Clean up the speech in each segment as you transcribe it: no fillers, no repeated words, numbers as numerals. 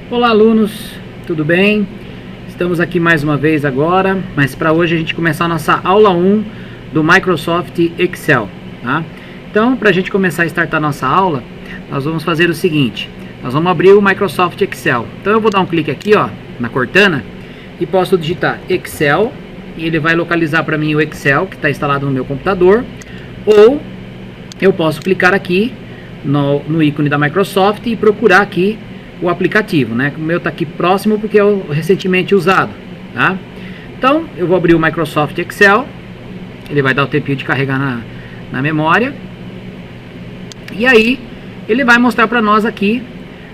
Olá alunos, tudo bem? Estamos aqui mais uma vez agora, mas para hoje a gente começar a nossa aula 1 do Microsoft Excel, tá? Então, para a gente começar a startar nossa aula, nós vamos fazer o seguinte: nós vamos abrir o Microsoft Excel. Então eu vou dar um clique aqui, ó, na Cortana, e posso digitar Excel, e ele vai localizar para mim o Excel que está instalado no meu computador, ou eu posso clicar aqui no ícone da Microsoft e procurar aqui o aplicativo, né? O meu está aqui próximo porque é o recentemente usado, tá? Então eu vou abrir o Microsoft Excel, ele vai dar o tempinho de carregar na memória, e aí ele vai mostrar para nós aqui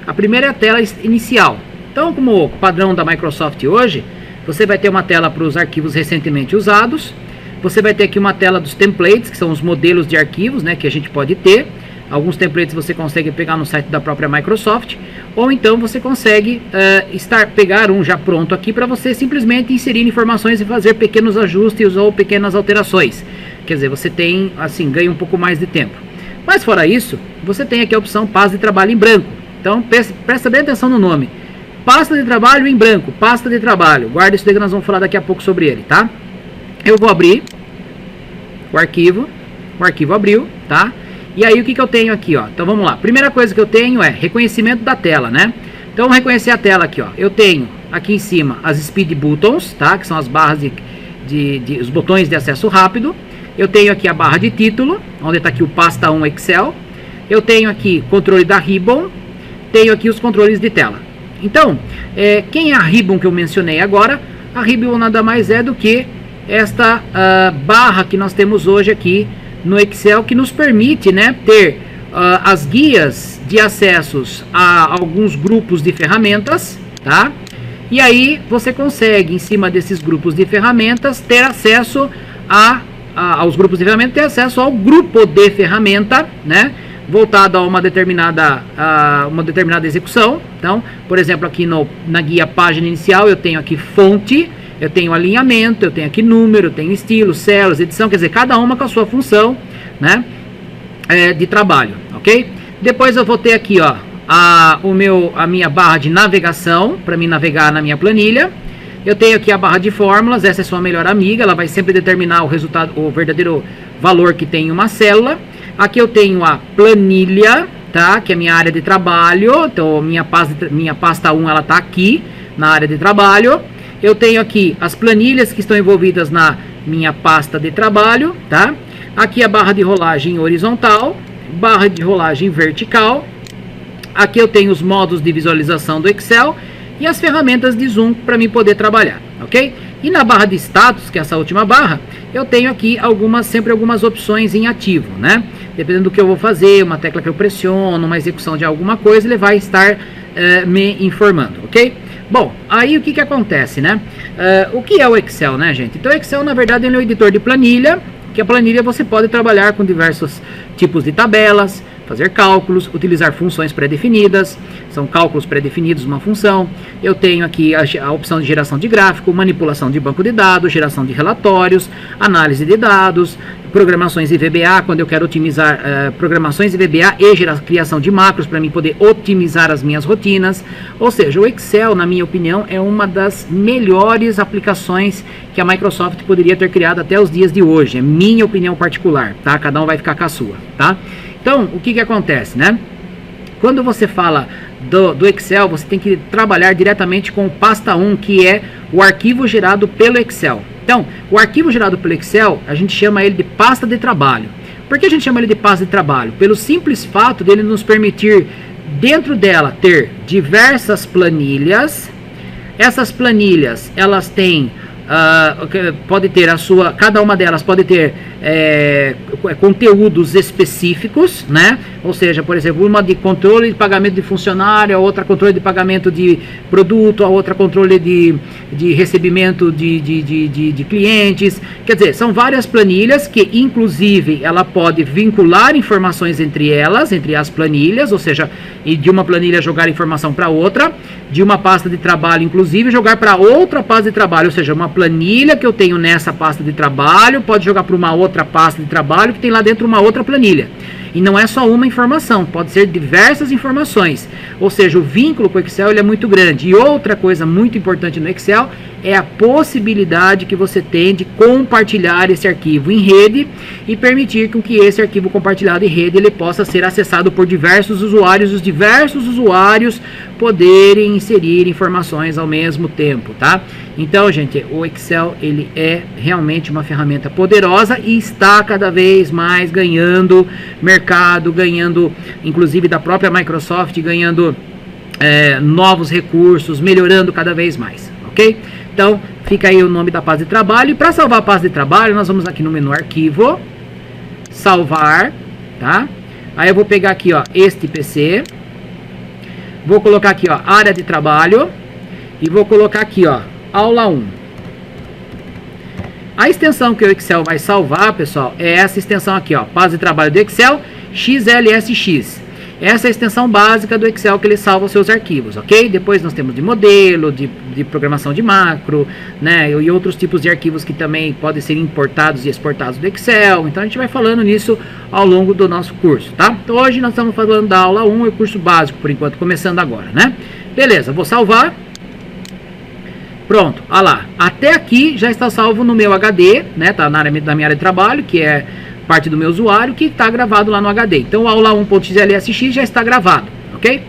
a primeira tela inicial. Então, como padrão da Microsoft hoje, você vai ter uma tela para os arquivos recentemente usados, você vai ter aqui uma tela dos templates, que são os modelos de arquivos, né, que a gente pode ter. Alguns templates você consegue pegar no site da própria Microsoft, ou então você consegue pegar um já pronto aqui para você simplesmente inserir informações e fazer pequenos ajustes ou pequenas alterações. Quer dizer, você tem, assim, ganha um pouco mais de tempo. Mas fora isso, você tem aqui a opção pasta de trabalho em branco. Então presta bem atenção no nome. Pasta de trabalho em branco, pasta de trabalho. Guarda isso daí que nós vamos falar daqui a pouco sobre ele, tá? Eu vou abrir o arquivo abriu, tá? E aí o que eu tenho aqui, ó? Então vamos lá. Primeira coisa que eu tenho é reconhecimento da tela, né? Então vamos reconhecer a tela aqui, ó. Eu tenho aqui em cima as speed buttons, tá? Que são as barras os botões de acesso rápido. Eu tenho aqui a barra de título, onde está aqui o pasta 1 Excel. Eu tenho aqui controle da ribbon. Tenho aqui os controles de tela. Então, quem é a ribbon que eu mencionei agora? A ribbon nada mais é do que esta barra que nós temos hoje aqui no Excel, que nos permite, né, ter as guias de acessos a alguns grupos de ferramentas, tá? E aí você consegue, em cima desses grupos de ferramentas, ter acesso aos grupos de ferramentas, ter acesso ao grupo de ferramenta, né, voltado a uma determinada execução. Então, por exemplo, aqui na guia página inicial eu tenho aqui fonte, eu tenho alinhamento, eu tenho aqui número, eu tenho estilo, células, edição, quer dizer, cada uma com a sua função, né, de trabalho, ok? Depois eu vou ter aqui, ó, a minha barra de navegação, para mim navegar na minha planilha. Eu tenho aqui a barra de fórmulas, essa é sua melhor amiga, ela vai sempre determinar o resultado, o verdadeiro valor que tem em uma célula. Aqui eu tenho a planilha, tá, que é a minha área de trabalho, então minha pasta 1 ela tá aqui na área de trabalho. Eu tenho aqui as planilhas que estão envolvidas na minha pasta de trabalho, tá? Aqui a barra de rolagem horizontal, barra de rolagem vertical. Aqui eu tenho os modos de visualização do Excel e as ferramentas de zoom para mim poder trabalhar, ok? E na barra de status, que é essa última barra, eu tenho aqui sempre algumas opções em ativo, né? Dependendo do que eu vou fazer, uma tecla que eu pressiono, uma execução de alguma coisa, ele vai estar me informando, ok? Bom, aí o que acontece, né? O que é o Excel, né, gente? Então o Excel, na verdade, ele é um editor de planilha, que a planilha você pode trabalhar com diversos tipos de tabelas, fazer cálculos, utilizar funções pré-definidas, são cálculos pré-definidos, uma função. Eu tenho aqui a opção de geração de gráfico, manipulação de banco de dados, geração de relatórios, análise de dados, programações em VBA, quando eu quero otimizar programações em VBA e criação de macros para mim poder otimizar as minhas rotinas. Ou seja, o Excel, na minha opinião, é uma das melhores aplicações que a Microsoft poderia ter criado até os dias de hoje. É minha opinião particular, tá? Cada um vai ficar com a sua, tá? Então, o que acontece, né? Quando você fala do Excel, você tem que trabalhar diretamente com o pasta 1, que é o arquivo gerado pelo Excel. Então, o arquivo gerado pelo Excel, a gente chama ele de pasta de trabalho. Por que a gente chama ele de pasta de trabalho? Pelo simples fato dele nos permitir, dentro dela, ter diversas planilhas. Essas planilhas, elas têm... pode ter cada uma delas pode ter conteúdos específicos, né? Ou seja, por exemplo, uma de controle de pagamento de funcionário, a outra controle de pagamento de produto, a outra controle de recebimento de clientes. Quer dizer, são várias planilhas que, inclusive, ela pode vincular informações entre as planilhas, ou seja, de uma planilha jogar informação para outra, de uma pasta de trabalho, inclusive, jogar para outra pasta de trabalho, ou seja, uma planilha planilha que eu tenho nessa pasta de trabalho, pode jogar para uma outra pasta de trabalho que tem lá dentro uma outra planilha. E não é só uma informação, pode ser diversas informações. Ou seja, o vínculo com o Excel ele é muito grande. E outra coisa muito importante no Excel é a possibilidade que você tem de compartilhar esse arquivo em rede e permitir com que esse arquivo compartilhado em rede ele possa ser acessado por diversos usuários, os diversos usuários poderem inserir informações ao mesmo tempo, tá? Então, gente, o Excel ele é realmente uma ferramenta poderosa e está cada vez mais ganhando mercado, ganhando inclusive da própria Microsoft, ganhando novos recursos, melhorando cada vez mais, ok? Então, fica aí o nome da pasta de trabalho. E para salvar a pasta de trabalho, nós vamos aqui no menu Arquivo, Salvar, tá? Aí eu vou pegar aqui, ó, este PC, vou colocar aqui, ó, Área de Trabalho, e vou colocar aqui, ó, Aula 1. A extensão que o Excel vai salvar, pessoal, é essa extensão aqui, ó, pasta de trabalho do Excel, XLSX. Essa é a extensão básica do Excel que ele salva os seus arquivos, ok? Depois nós temos de modelo, de programação de macro, né? E outros tipos de arquivos que também podem ser importados e exportados do Excel. Então a gente vai falando nisso ao longo do nosso curso, tá? Então hoje nós estamos falando da aula 1, o curso básico, por enquanto, começando agora, né? Beleza, vou salvar. Pronto, olha lá. Até aqui já está salvo no meu HD, né? Tá na minha área de trabalho, que é parte do meu usuário, que está gravado lá no HD. Então, aula 1.xlsx já está gravado, ok?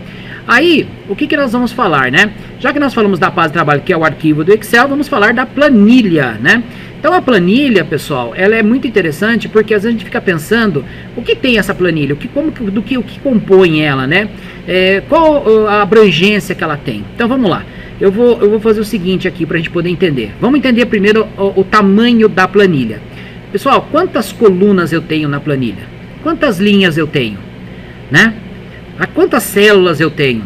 Aí, o que nós vamos falar, né? Já que nós falamos da pasta de trabalho, que é o arquivo do Excel, vamos falar da planilha, né? Então, a planilha, pessoal, ela é muito interessante, porque às vezes a gente fica pensando, o que tem essa planilha? O que compõe ela, né? Qual a abrangência que ela tem? Então, vamos lá. Eu vou fazer o seguinte aqui, para a gente poder entender. Vamos entender primeiro o tamanho da planilha. Pessoal, quantas colunas eu tenho na planilha? Quantas linhas eu tenho? Né? Quantas células eu tenho?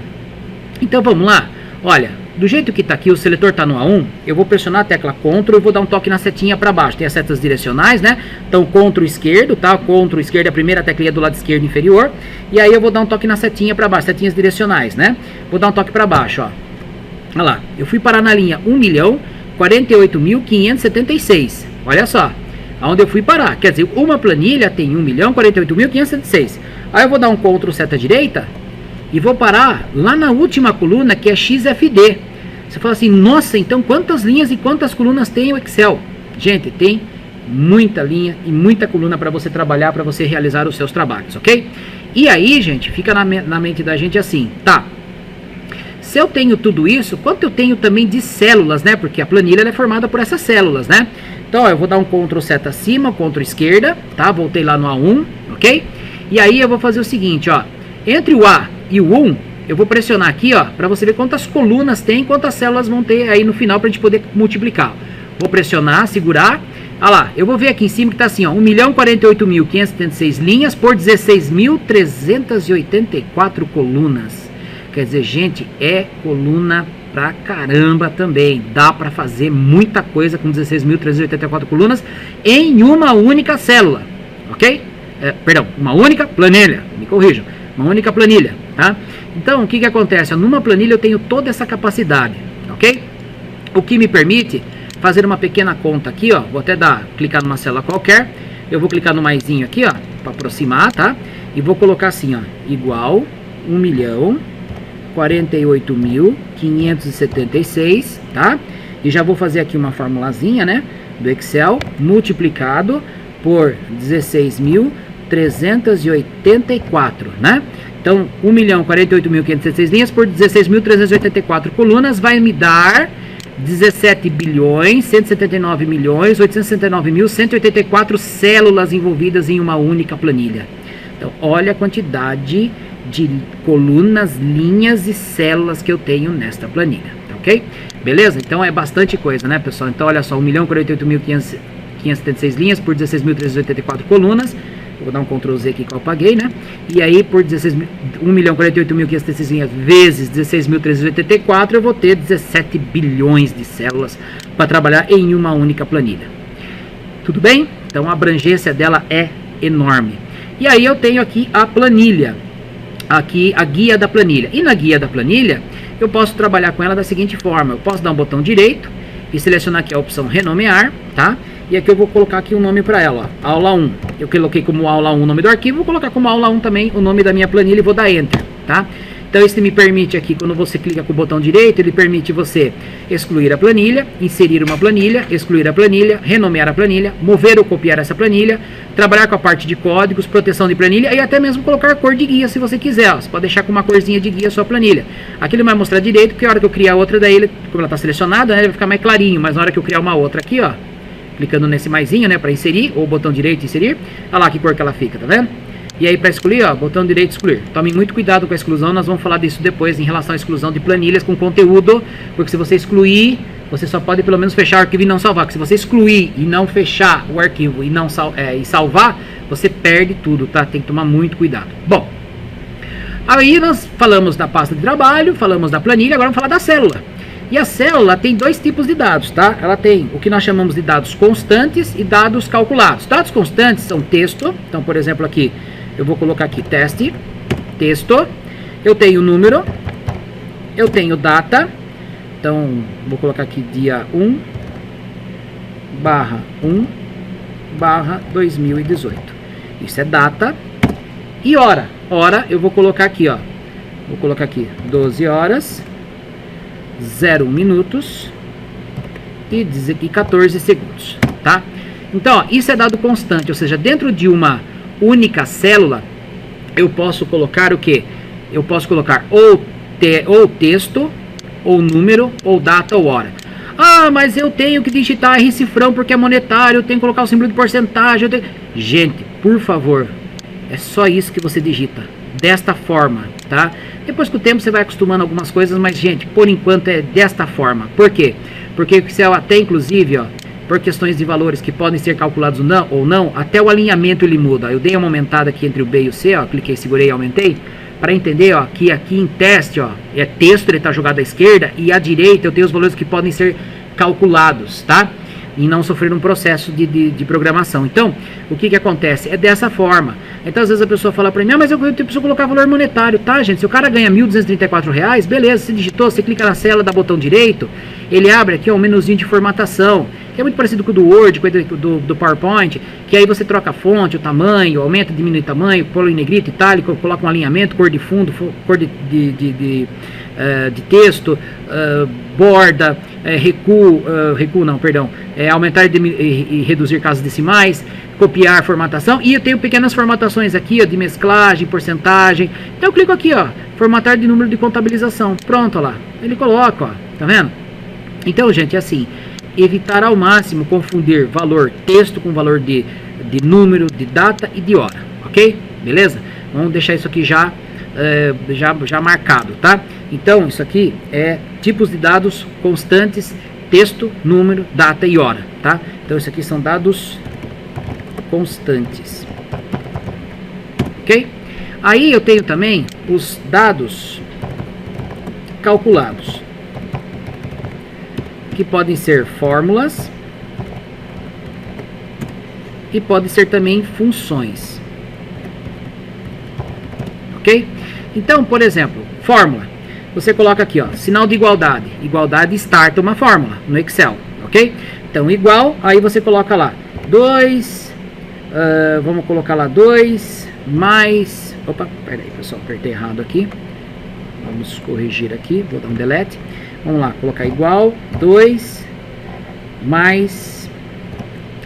Então vamos lá. Olha, do jeito que está aqui, o seletor está no A1, eu vou pressionar a tecla CTRL e vou dar um toque na setinha para baixo. Tem as setas direcionais, né? Então CTRL esquerdo, tá? CTRL esquerdo é a primeira teclinha do lado esquerdo inferior. E aí eu vou dar um toque na setinha para baixo, setinhas direcionais, né? Vou dar um toque para baixo, ó. Olha lá, eu fui parar na linha 1.048.576. Olha só. Aonde eu fui parar, quer dizer, uma planilha tem 1.048.576. Aí eu vou dar um CTRL seta direita e vou parar lá na última coluna, que é XFD. Você fala assim, nossa, então quantas linhas e quantas colunas tem o Excel? Gente, tem muita linha e muita coluna para você trabalhar, para você realizar os seus trabalhos, ok? E aí, gente, fica na mente da gente assim, tá? Se eu tenho tudo isso, quanto eu tenho também de células, né? Porque a planilha ela é formada por essas células, né? Então, ó, eu vou dar um CTRL seta acima, CTRL esquerda, tá? Voltei lá no A1, ok? E aí eu vou fazer o seguinte, ó. Entre o A e o 1, eu vou pressionar aqui, ó, para você ver quantas colunas tem, quantas células vão ter aí no final pra gente poder multiplicar. Vou pressionar, segurar. Olha lá, eu vou ver aqui em cima que tá assim, ó, 1.048.576 linhas por 16.384 colunas. Quer dizer, gente, é coluna pra caramba também. Dá pra fazer muita coisa com 16.384 colunas em uma única célula, ok? Perdão, uma única planilha, me corrijam, uma única planilha, tá? Então, o que acontece? Numa planilha eu tenho toda essa capacidade, ok? O que me permite fazer uma pequena conta aqui, ó, vou até clicar numa célula qualquer, eu vou clicar no maisinho aqui, ó, para aproximar, tá? E vou colocar assim, ó, igual 1.048.576, tá? E já vou fazer aqui uma formulazinha, né, do Excel, multiplicado por 16.384, né? Então, 1.048.576 linhas por 16.384 colunas vai me dar 17.179.869.184 células envolvidas em uma única planilha. Então, olha a quantidade de colunas, linhas e células que eu tenho nesta planilha, tá, ok? Beleza? Então é bastante coisa, né, pessoal? Então olha só, 1.048.576 linhas por 16.384 colunas. Eu vou dar um Ctrl Z aqui que eu apaguei, né? E aí por 1.048.576 linhas vezes 16.384 eu vou ter 17 bilhões de células para trabalhar em uma única planilha. Tudo bem? Então a abrangência dela é enorme. E aí eu tenho aqui a planilha. Aqui a guia da planilha. E na guia da planilha, eu posso trabalhar com ela da seguinte forma. Eu posso dar um botão direito e selecionar aqui a opção renomear, tá? E aqui eu vou colocar aqui um nome para ela, ó, aula 1. Eu coloquei como aula 1 o nome do arquivo, vou colocar como aula 1 também o nome da minha planilha e vou dar enter, tá? Então esse me permite aqui, quando você clica com o botão direito, ele permite você excluir a planilha, inserir uma planilha, excluir a planilha, renomear a planilha, mover ou copiar essa planilha, trabalhar com a parte de códigos, proteção de planilha e até mesmo colocar cor de guia se você quiser. Ó. Você pode deixar com uma corzinha de guia a sua planilha. Aqui ele vai mostrar direito, porque a hora que eu criar outra, daí ele, como ela está selecionada, né, ele vai ficar mais clarinho, mas na hora que eu criar uma outra aqui, ó, clicando nesse maisinho, né, para inserir, ou botão direito inserir, olha lá que cor que ela fica, tá vendo? E aí para excluir, ó, botão direito excluir. Tome muito cuidado com a exclusão, nós vamos falar disso depois em relação à exclusão de planilhas com conteúdo, porque se você excluir, você só pode pelo menos fechar o arquivo e não salvar. Porque se você excluir e não fechar o arquivo e não e salvar, você perde tudo, tá? Tem que tomar muito cuidado. Bom, aí nós falamos da pasta de trabalho, falamos da planilha, agora vamos falar da célula. E a célula tem dois tipos de dados, tá? Ela tem o que nós chamamos de dados constantes e dados calculados. Dados constantes são texto, então por exemplo aqui, eu vou colocar aqui teste, texto, eu tenho número, eu tenho data, então vou colocar aqui dia 1/1/2018, isso é data, e hora, eu vou colocar aqui, ó, vou colocar aqui 12 horas, 0 minutos e 14 segundos, tá? Então, ó, isso é dado constante, ou seja, dentro de uma única célula, eu posso colocar o que? Eu posso colocar ou texto, ou número, ou data, ou hora. Ah, mas eu tenho que digitar R cifrão porque é monetário, eu tenho que colocar o símbolo de porcentagem. Gente, por favor, é só isso que você digita, desta forma, tá? Depois com o tempo você vai acostumando algumas coisas, mas gente, por enquanto é desta forma. Por quê? Porque o Excel até inclusive, ó, por questões de valores que podem ser calculados ou não, até o alinhamento ele muda. Eu dei uma aumentada aqui entre o B e o C, ó, cliquei, segurei e aumentei, para entender, ó, que aqui em teste, ó, é texto, ele está jogado à esquerda, e à direita eu tenho os valores que podem ser calculados, tá? E não sofrer um processo de programação. Então, o que acontece? É dessa forma. Então, às vezes a pessoa fala para mim, mas eu preciso colocar valor monetário, tá, gente? Se o cara ganha R$ 1.234, beleza, você digitou, você clica na célula, dá botão direito, ele abre aqui ó, um menuzinho de formatação, que é muito parecido com o do Word, com o do PowerPoint, que aí você troca a fonte, o tamanho, aumenta, diminui o tamanho, põe em negrito, itálico, coloca um alinhamento, cor de fundo, cor de texto, borda, recuo não, perdão, aumentar e reduzir casas decimais, copiar formatação, e eu tenho pequenas formatações aqui, ó, de mesclagem, porcentagem. Então eu clico aqui, ó, formatar de número de contabilização, pronto, ó lá, ele coloca, ó, tá vendo? Então, gente, é assim, evitar ao máximo confundir valor texto com valor de número, de data e de hora, ok? Beleza? Vamos deixar isso aqui já marcado, tá? Então, isso aqui é tipos de dados constantes, texto, número, data e hora, tá? Então, isso aqui são dados constantes, ok? Aí eu tenho também os dados calculados, que podem ser fórmulas e podem ser também funções, ok? Então, por exemplo, fórmula, você coloca aqui, ó, sinal de igualdade, igualdade starta uma fórmula no Excel, ok? Então, igual, aí você coloca lá 2, vamos colocar lá 2 mais, opa, peraí pessoal, apertei errado aqui, vamos corrigir aqui, vou dar um delete, vamos lá, colocar igual 2 mais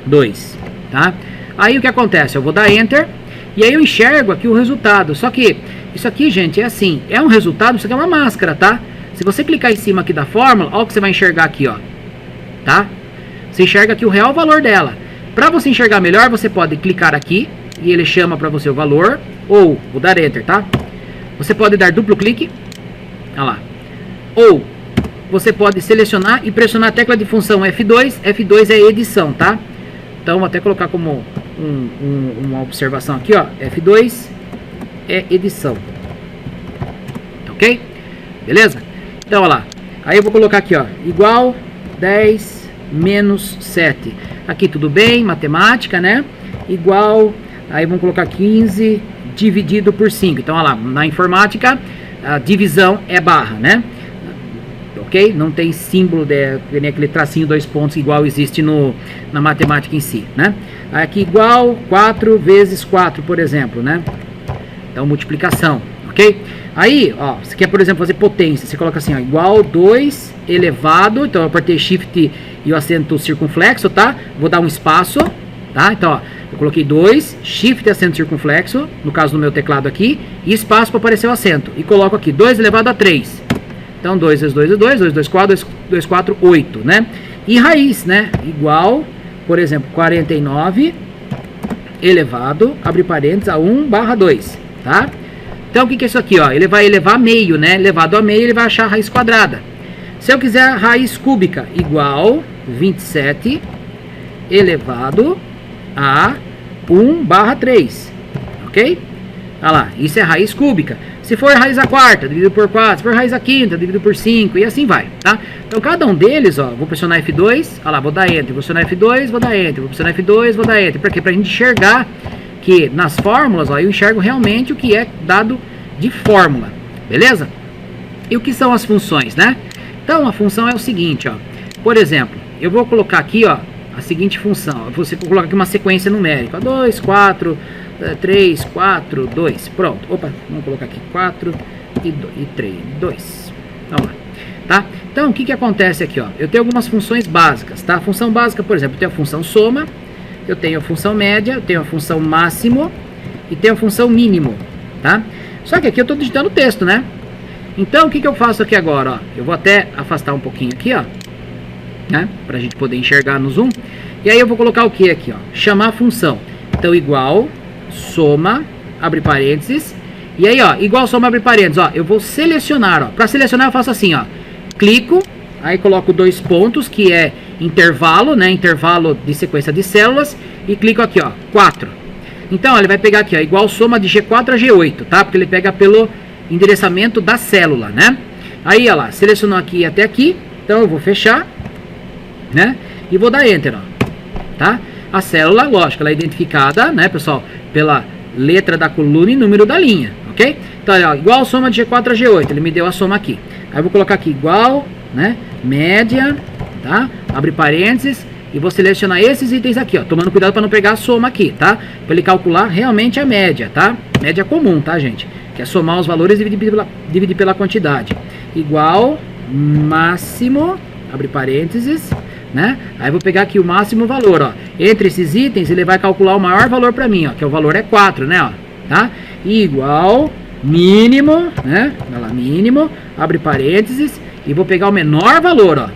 2, tá? Aí o que acontece? Eu vou dar Enter, e aí eu enxergo aqui o resultado, só que isso aqui, gente, é assim, é um resultado, isso aqui é uma máscara, tá? Se você clicar em cima aqui da fórmula, olha o que você vai enxergar aqui, ó, tá? Você enxerga aqui o real valor dela. Para você enxergar melhor, você pode clicar aqui, e ele chama para você o valor, ou, vou dar Enter, tá? Você pode dar duplo clique, olha lá, ou você pode selecionar e pressionar a tecla de função F2, F2 é edição, tá? Então, vou até colocar como uma observação aqui, ó, F2 é edição, ok? Beleza? Então, olha lá, aí eu vou colocar aqui, ó, igual 10 menos 7, aqui tudo bem, matemática, né? Igual, aí vamos colocar 15 dividido por 5, então, olha lá, na informática, a divisão é barra, né? ok? Não tem símbolo, nem aquele tracinho 2 pontos igual existe na matemática em si, né? Aqui igual 4 vezes 4, por exemplo, né? Então, multiplicação, ok? Aí, ó, você quer, por exemplo, fazer potência, você coloca assim, ó, igual 2 elevado, então eu apertei Shift e o acento circunflexo, tá? Vou dar um espaço, tá? Então, ó, eu coloquei 2, Shift e acento circunflexo, no caso do meu teclado aqui, e espaço para aparecer o acento. E coloco aqui 2 elevado a 3. Então, 2 vezes 2 é 2, 2, 2, 4, 2, 2, 4, 8, né? E raiz, né? Igual, por exemplo, 49 elevado, abre parênteses, a 1/2, tá? Então, o que é isso aqui, ó? Ele vai elevar meio, né? Elevado a meio, ele vai achar a raiz quadrada. Se eu quiser a raiz cúbica, igual 27 elevado a 1/3, ok? Olha lá, isso é raiz cúbica. Se for raiz a quarta, dividido por 4. Se for raiz a quinta, dividido por 5. E assim vai, tá? Então, cada um deles, ó, vou pressionar F2. Olha lá, vou dar Enter. Vou pressionar F2, vou dar Enter. Vou pressionar F2, vou dar Enter. Pra quê? Pra gente enxergar que nas fórmulas, ó, eu enxergo realmente o que é dado de fórmula. Beleza? E o que são as funções, né? Então, a função é o seguinte, ó. Por exemplo, eu vou colocar aqui, ó, a seguinte função. Você coloca aqui uma sequência numérica. 2, 4... 3, 4, 2, pronto. Opa, vamos colocar aqui 4 e 3, 2. Vamos lá, tá? Então, o que acontece aqui, ó? Eu tenho algumas funções básicas, tá? A função básica, por exemplo, eu tenho a função soma, eu tenho a função média, eu tenho a função máximo e tenho a função mínimo, tá? Só que aqui eu estou digitando texto, né? Então, o que eu faço aqui agora, ó? Eu vou até afastar um pouquinho aqui, ó, né? Pra gente poder enxergar no zoom. E aí eu vou colocar o que aqui, ó? Chamar a função. Então, igual soma, abre parênteses, e aí, ó, igual soma, abre parênteses, ó, eu vou selecionar, ó, para selecionar eu faço assim, ó, clico, aí coloco 2 pontos, que é intervalo, né, intervalo de sequência de células, e clico aqui, ó, 4. Então, ó, ele vai pegar aqui, ó, igual soma de G4 a G8, tá, porque ele pega pelo endereçamento da célula, né, aí, ó lá, selecionou aqui até aqui, então eu vou fechar, né, e vou dar Enter, ó, tá. A célula, lógico, ela é identificada, né, pessoal, pela letra da coluna e número da linha, ok? Então, ó, igual soma de G4 a G8, ele me deu a soma aqui. Aí eu vou colocar aqui igual, né, média, tá? Abre parênteses e vou selecionar esses itens aqui, ó, tomando cuidado para não pegar a soma aqui, tá? Para ele calcular realmente a média, tá? Média comum, tá, gente? Que é somar os valores e dividir pela quantidade. Igual máximo, abre parênteses, né? Aí vou pegar aqui o máximo valor, ó. Entre esses itens ele vai calcular o maior valor para mim, ó, que o valor é 4, né, ó, tá? Igual mínimo, né? Vai lá, mínimo, abre parênteses e vou pegar o menor valor, ó.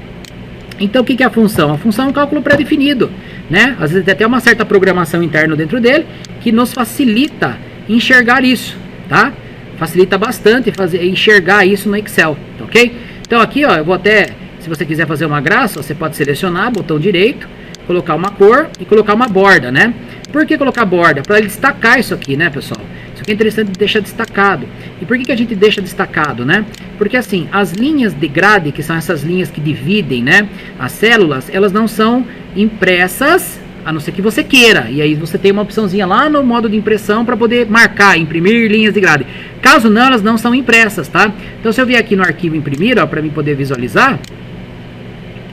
Então o que é a função? A função é um cálculo pré-definido, né? Às vezes tem até uma certa programação interna dentro dele que nos facilita enxergar isso, tá? Facilita bastante enxergar isso no Excel, tá, ok? Então aqui, ó, eu vou até, se você quiser fazer uma graça, você pode selecionar, botão direito, colocar uma cor e colocar uma borda, né? Por que colocar borda? Para ele destacar isso aqui, né, pessoal? Isso aqui é interessante deixar destacado. E por que a gente deixa destacado, né? Porque assim, as linhas de grade, que são essas linhas que dividem, né, as células, elas não são impressas, a não ser que você queira. E aí você tem uma opçãozinha lá no modo de impressão para poder marcar, imprimir linhas de grade. Caso não, elas não são impressas, tá? Então se eu vier aqui no arquivo imprimir, ó, para mim poder visualizar,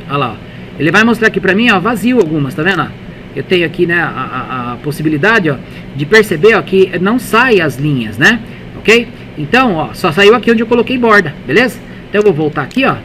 olha lá, ó. Ele vai mostrar aqui pra mim, ó, vazio algumas, tá vendo? Eu tenho aqui, né, a possibilidade, ó, de perceber, ó, que não sai as linhas, né? Ok? Então, ó, só saiu aqui onde eu coloquei borda, beleza? Então eu vou voltar aqui, ó,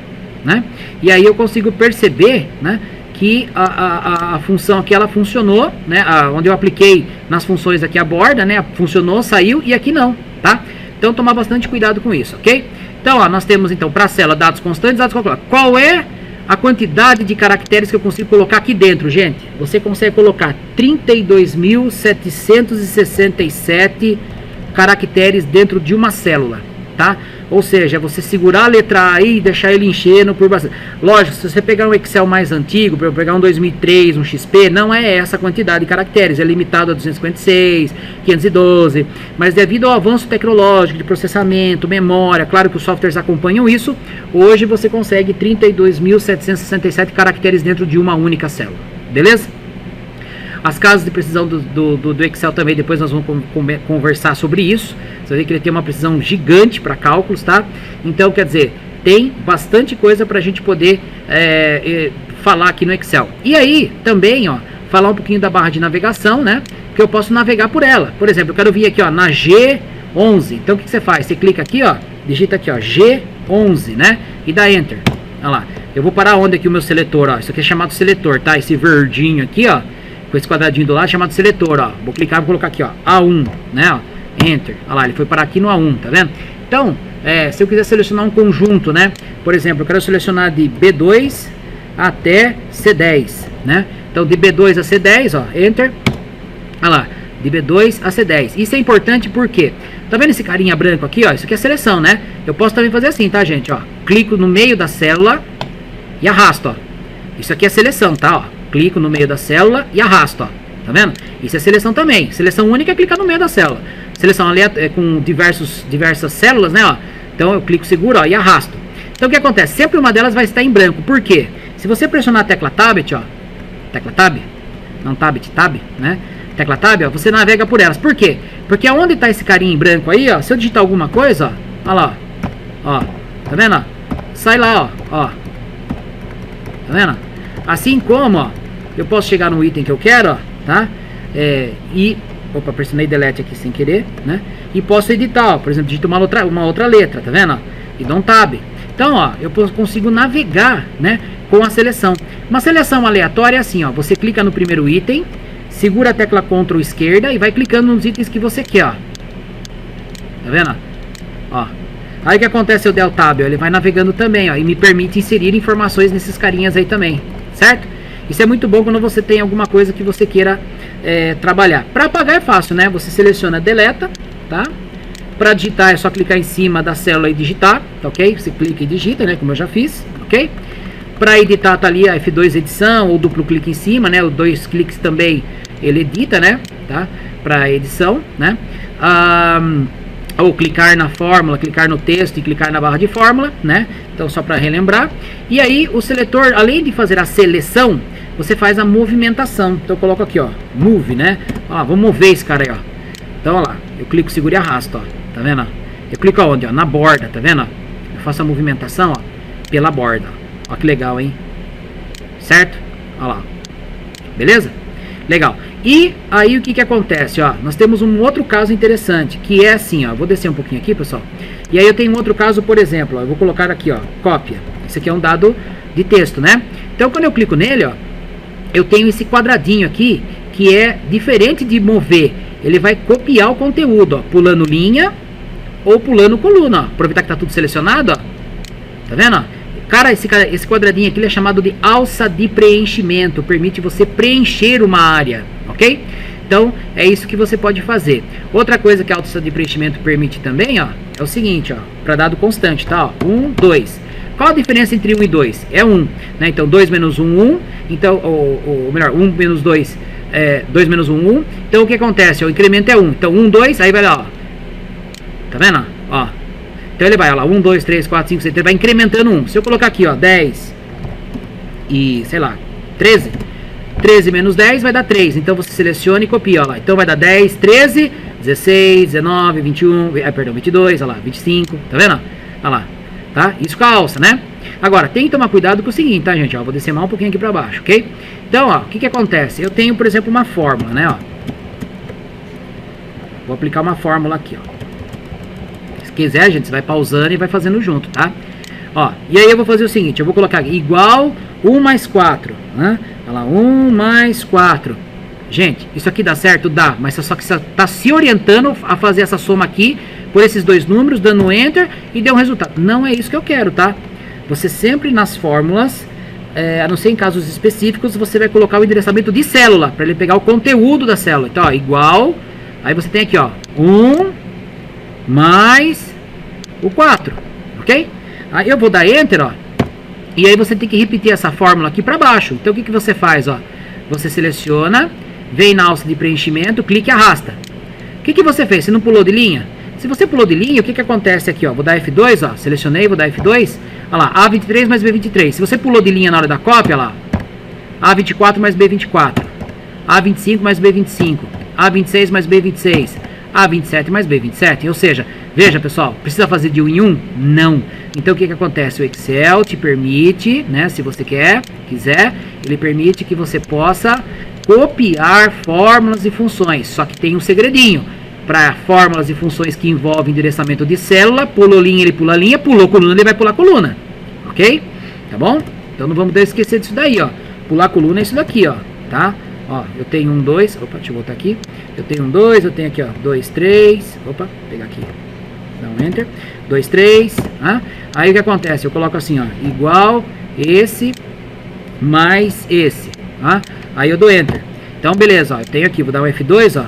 né? E aí eu consigo perceber, né, que a função aqui, ela funcionou, né? Onde eu apliquei nas funções aqui a borda, né? Funcionou, saiu e aqui não, tá? Então tomar bastante cuidado com isso, ok? Então, ó, nós temos, então, para a célula, dados constantes, dados calculados. Qual é a quantidade de caracteres que eu consigo colocar aqui dentro, gente? Você consegue colocar 32.767 caracteres dentro de uma célula, tá? Ou seja, você segurar a letra A aí e deixar ele enchendo por bastante. Lógico, se você pegar um Excel mais antigo, para eu pegar um 2003, um XP, não é essa quantidade de caracteres, é limitado a 256, 512, mas devido ao avanço tecnológico de processamento, memória, claro que os softwares acompanham isso, hoje você consegue 32.767 caracteres dentro de uma única célula, beleza? As casas de precisão do Excel também, depois nós vamos conversar sobre isso. Você vê que ele tem uma precisão gigante para cálculos, tá? Então, quer dizer, tem bastante coisa para a gente poder falar aqui no Excel. E aí, também, ó, falar um pouquinho da barra de navegação, né? Que eu posso navegar por ela. Por exemplo, eu quero vir aqui, ó, na G11. Então, o que você faz? Você clica aqui, ó, digita aqui, ó, G11, né? E dá Enter. Olha lá. Eu vou parar onde aqui o meu seletor, ó. Isso aqui é chamado seletor, tá? Esse verdinho aqui, ó, com esse quadradinho do lado, é chamado seletor, ó. Vou clicar e vou colocar aqui, ó, A1, né, ó. Enter. Olha lá, ele foi parar aqui no A1, tá vendo? Então, se eu quiser selecionar um conjunto, né? Por exemplo, eu quero selecionar de B2 até C10, né? Então, de B2 a C10, ó, Enter. Olha lá, de B2 a C10. Isso é importante porque, tá vendo esse carinha branco aqui, ó? Isso aqui é seleção, né? Eu posso também fazer assim, tá, gente? Ó, clico no meio da célula e arrasto, ó. Isso aqui é seleção, tá? Ó, clico no meio da célula e arrasto, ó. Tá vendo? Isso é seleção também. Seleção única é clicar no meio da célula. Seleção aleatória com diversas células, né? Ó. Então eu clico seguro, ó, e arrasto. Então o que acontece? Sempre uma delas vai estar em branco. Por quê? Se você pressionar a tecla Tab, ó, tecla Tab, não Tab, Tab, né? Tecla Tab, ó, você navega por elas. Por quê? Porque aonde está esse carinha em branco aí, ó, se eu digitar alguma coisa, ó, olha lá, ó, tá vendo? Ó? Sai lá, ó, tá vendo? Assim como, ó, eu posso chegar no item que eu quero, ó, tá? Opa, pressionei delete aqui sem querer, né? E posso editar, ó, por exemplo, digito uma outra letra, tá vendo? Ó? E dou um Tab. Então, ó, eu consigo navegar, né, com a seleção. Uma seleção aleatória é assim, ó, você clica no primeiro item, segura a tecla Ctrl esquerda e vai clicando nos itens que você quer, ó. Tá vendo? Ó. Aí o que acontece se eu der o Tab? Ó, ele vai navegando também, ó, e me permite inserir informações nesses carinhas aí também, certo? Isso é muito bom quando você tem alguma coisa que você queira trabalhar. Para apagar é fácil, né? Você seleciona deleta, tá? Para digitar é só clicar em cima da célula e digitar, tá ok? Você clica e digita, né? Como eu já fiz, ok? Para editar tá ali a F2 edição ou duplo clique em cima, né? O 2 cliques também ele edita, né? Tá? Para edição, né? Ou clicar na fórmula, clicar no texto e clicar na barra de fórmula, né? Então só para relembrar. E aí o seletor, além de fazer a seleção, você faz a movimentação. Então eu coloco aqui, ó, move, né? Ó, vou mover esse cara aí, ó. Então ó lá, eu clico, seguro e arrasto, ó. Tá vendo? Eu clico aonde, ó? Na borda, tá vendo? Eu faço a movimentação, ó, pela borda. Ó que legal, hein? Certo? Ó lá. Beleza? Legal. E aí o que que acontece, ó? Nós temos um outro caso interessante, que é assim, ó. Vou descer um pouquinho aqui, pessoal. E aí eu tenho um outro caso, por exemplo, ó, eu vou colocar aqui, ó, cópia. Esse aqui é um dado de texto, né? Então quando eu clico nele, ó, eu tenho esse quadradinho aqui, que é diferente de mover. Ele vai copiar o conteúdo, ó, pulando linha ou pulando coluna, ó. Aproveitar que tá tudo selecionado, ó. Tá vendo, ó? Cara, esse quadradinho aqui ele é chamado de alça de preenchimento. Permite você preencher uma área, ok? Então, é isso que você pode fazer. Outra coisa que a alça de preenchimento permite também, ó, é o seguinte, ó, para dado constante, tá? Ó, 1, 2. Qual a diferença entre 1 e 2? É 1, né? Então, 2 menos 1, 1. Então, ou melhor, 1 menos 2, 2 menos 1, 1. Então, o que acontece? O incremento é 1. Então, 1, 2, aí vai lá, ó. Tá vendo? Ó. Então ele vai, ó lá, 1, 2, 3, 4, 5, 6, ele vai incrementando 1. Se eu colocar aqui, ó, 10 e, sei lá, 13. 13 menos 10 vai dar 3. Então você seleciona e copia, ó lá. Então vai dar 10, 13, 16, 19, 21, perdão, 22, ó lá, 25, tá vendo? Ó lá, tá? Isso com a alça, né? Agora, tem que tomar cuidado com o seguinte, tá, gente? Ó, vou descer mais um pouquinho aqui pra baixo, ok? Então, ó, o que que acontece? Eu tenho, por exemplo, uma fórmula, né, ó. Vou aplicar uma fórmula aqui, ó. Se quiser, gente, você vai pausando e vai fazendo junto, tá? Ó, e aí eu vou fazer o seguinte, eu vou colocar aqui, igual 1 mais 4, né? Olha lá, 1 mais 4. Gente, isso aqui dá certo? Dá, mas só que você está se orientando a fazer essa soma aqui, por esses dois números, dando Enter e deu um resultado. Não é isso que eu quero, tá? Você sempre nas fórmulas, a não ser em casos específicos, você vai colocar o endereçamento de célula, para ele pegar o conteúdo da célula. Então, ó, igual, aí você tem aqui, ó, 1 mais o 4, ok? Aí eu vou dar Enter, ó, e aí você tem que repetir essa fórmula aqui para baixo. Então o que que você faz, ó? Você seleciona, vem na alça de preenchimento, clica e arrasta. O que que você fez? Você não pulou de linha? Se você pulou de linha, o que que acontece aqui, ó? Vou dar F2, ó, selecionei, vou dar F2, olha lá, A23 mais B23. Se você pulou de linha na hora da cópia, olha lá, A24 mais B24, A25 mais B25, A26 mais B26, A27 mais B27, ou seja, Veja, pessoal, precisa fazer de um em um? Não. Então, o que acontece? O Excel te permite, né, se você quiser, ele permite que você possa copiar fórmulas e funções. Só que tem um segredinho. Para fórmulas e funções que envolvem endereçamento de célula, pulou linha, ele pula linha, pulou coluna, ele vai pular coluna. Ok? Tá bom? Então, não vamos esquecer disso daí, ó. Pular coluna é isso daqui, ó. Tá? Ó, eu tenho 1, 2, opa, deixa eu voltar aqui. Eu tenho 1, 2, eu tenho aqui, ó, 2, 3, opa, vou pegar aqui, dá um enter, 2, 3, aí o que acontece? Eu coloco assim, ó, igual esse mais esse, aí eu dou enter. Então, beleza, ó, eu tenho aqui, vou dar um F2, ó,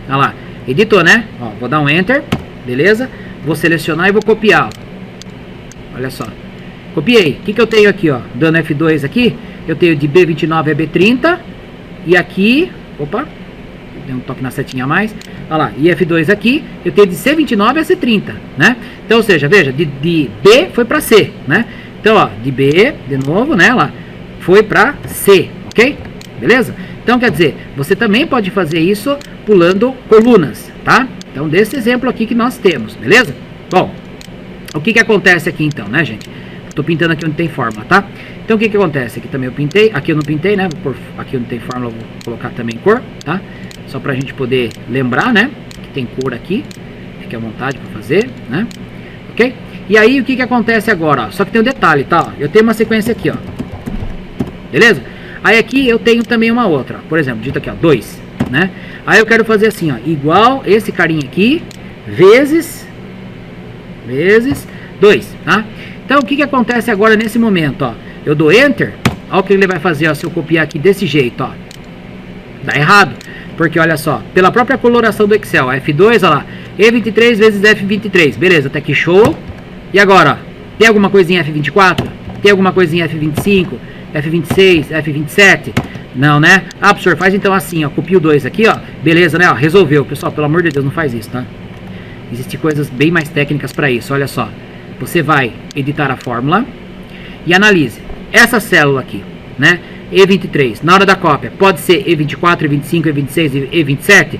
olha lá, editou, né? Ó, vou dar um enter, beleza? Vou selecionar e vou copiar, ó. Olha só, copiei. O que eu tenho aqui, ó, dando F2 aqui, eu tenho de B29 a B30, e aqui, opa, deu um toque na setinha a mais, olha lá, e F2 aqui, eu tenho de C29 a C30, né? Então, ou seja, veja, de B foi para C, né? Então, ó, de B, de novo, né, lá, foi para C, ok? Beleza? Então, quer dizer, você também pode fazer isso pulando colunas, tá? Então, desse exemplo aqui que nós temos, beleza? Bom, o que acontece aqui então, né, gente? Estou pintando aqui onde tem fórmula, tá? Então, o que acontece? Aqui também eu pintei, aqui eu não pintei, né? Aqui onde tem fórmula eu vou colocar também cor, tá? Só pra gente poder lembrar, né? Que tem cor aqui, fique à vontade para fazer, né? Ok? E aí, o que acontece agora, ó? Só que tem um detalhe, tá? Ó, eu tenho uma sequência aqui, ó. Beleza? Aí aqui eu tenho também uma outra, por exemplo, dito aqui, ó, 2, né? Aí eu quero fazer assim, ó, igual esse carinha aqui, vezes 2, tá? Então, o que acontece agora nesse momento, ó? Eu dou Enter, olha o que ele vai fazer, ó, se eu copiar aqui desse jeito, ó. Dá errado, porque olha só, pela própria coloração do Excel, F2, olha lá, E23 vezes F23, beleza, até aqui show. E agora, ó, tem alguma coisinha F24? Tem alguma coisinha F25? F26, F27? Não, né? Ah, professor, faz então assim, ó, copia o 2 aqui, ó, beleza, né, ó, resolveu. Pessoal, pelo amor de Deus, não faz isso, tá? Existem coisas bem mais técnicas para isso, olha só. Você vai editar a fórmula e analise essa célula aqui, né? E23, na hora da cópia, pode ser E24, E25, E26 e E27?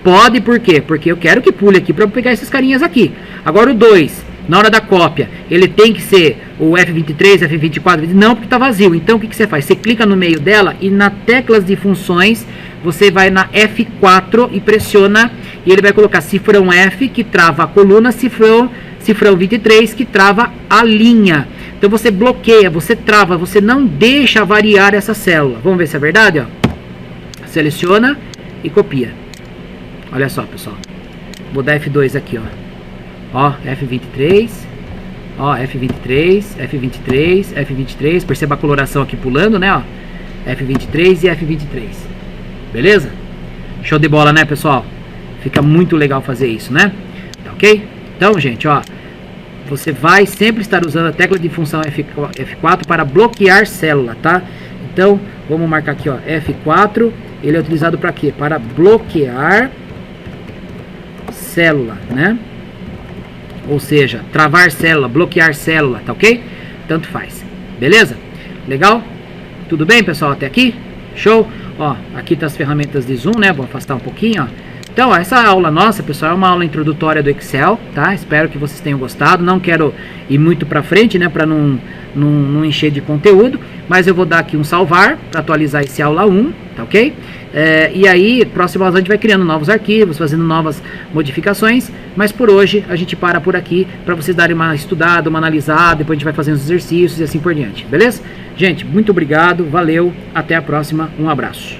Pode, por quê? Porque eu quero que pule aqui para pegar esses carinhas aqui. Agora o 2, na hora da cópia, ele tem que ser o F23, F24, não, porque está vazio. Então o que você faz? Você clica no meio dela e na teclas de funções, você vai na F4 e pressiona, e ele vai colocar cifrão F, que trava a coluna, cifrão 23, que trava a linha. Então você bloqueia, você trava, você não deixa variar essa célula. Vamos ver se é verdade, ó. Seleciona e copia. Olha só, pessoal. Vou dar F2 aqui, ó. Ó, F23. Ó, F23, F23, F23. Perceba a coloração aqui pulando, né, ó. F23 e F23. Beleza? Show de bola, né, pessoal? Fica muito legal fazer isso, né? Tá ok? Então, gente, ó. Você vai sempre estar usando a tecla de função F4 para bloquear célula, tá? Então, vamos marcar aqui, ó, F4, ele é utilizado para quê? Para bloquear célula, né? Ou seja, travar célula, bloquear célula, tá ok? Tanto faz, beleza? Legal? Tudo bem, pessoal, até aqui? Show? Ó, aqui tá as ferramentas de zoom, né? Vou afastar um pouquinho, ó. Então, ó, essa aula nossa, pessoal, é uma aula introdutória do Excel, tá? Espero que vocês tenham gostado. Não quero ir muito pra frente, né? Pra não encher de conteúdo. Mas eu vou dar aqui um salvar para atualizar esse aula 1, tá ok? E aí, próximo aula a gente vai criando novos arquivos, fazendo novas modificações. Mas por hoje, a gente para por aqui para vocês darem uma estudada, uma analisada. Depois a gente vai fazendo os exercícios e assim por diante, beleza? Gente, muito obrigado, valeu, até a próxima, um abraço.